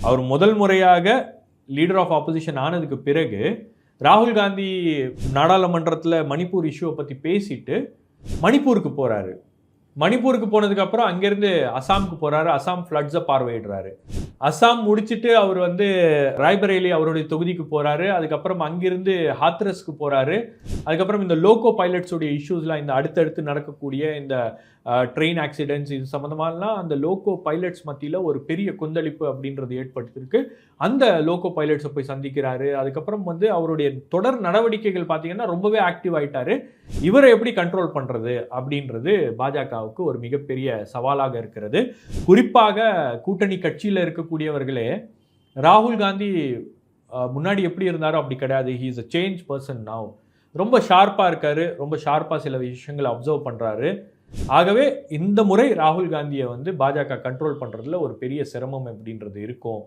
அவர் முதல் முறையாக leader of opposition ஆனதுக்கு பிறகு ராகுல் காந்தி நாடாளுமன்றத்தில் மணிப்பூர் இஷ்யூவை பற்றி பேசிட்டு மணிப்பூருக்கு போகிறாரு. மணிப்பூருக்கு போனதுக்கப்புறம் அங்கேருந்து அசாமுக்கு போகிறாரு. அசாம் ஃப்ளட்ஸை பார்வையிடுறாரு. அசாம் முடிச்சுட்டு அவர் ராய்பரேலி அவருடைய தொகுதிக்கு போகிறாரு. அதுக்கப்புறம் அங்கிருந்து ஹாத்ரஸ்க்கு போகிறாரு. அதுக்கப்புறம் இந்த லோக்கோ பைலட்ஸுடைய இஷ்யூஸ்லாம், இந்த அடுத்தடுத்து நடக்கக்கூடிய இந்த ட்ரெயின் ஆக்சிடென்ட்ஸ், இது சம்மந்தமாலாம் அந்த லோக்கோ பைலட்ஸ் மத்தியில் ஒரு பெரிய கொந்தளிப்பு அப்படின்றது ஏற்படுத்திருக்கு. அந்த லோக்கோ பைலட்ஸை போய் சந்திக்கிறாரு. அதுக்கப்புறம் அவருடைய தொடர் நடவடிக்கைகள் பார்த்தீங்கன்னா ரொம்பவே ஆக்டிவ் ஆகிட்டாரு. இவரை எப்படி கண்ட்ரோல் பண்ணுறது அப்படின்றது பாஜகவுக்கு ஒரு மிகப்பெரிய சவாலாக இருக்கிறது. குறிப்பாக கூட்டணி கட்சியில் இருக்கக்கூடியவர்களே ராகுல் காந்தி முன்னாடி எப்படி இருந்தாரோ அப்படி கிடையாது. He is a change person now. ரொம்ப ஷார்ப்பாக இருக்காரு. ரொம்ப ஷார்ப்பாக சில விஷயங்களை அப்சர்வ் பண்ணுறாரு. ஆகவே இந்த முறை ராகுல் காந்தியை பாஜக கண்ட்ரோல் பண்ணுறதுல ஒரு பெரிய சிரமம் அப்படின்றது இருக்கும்.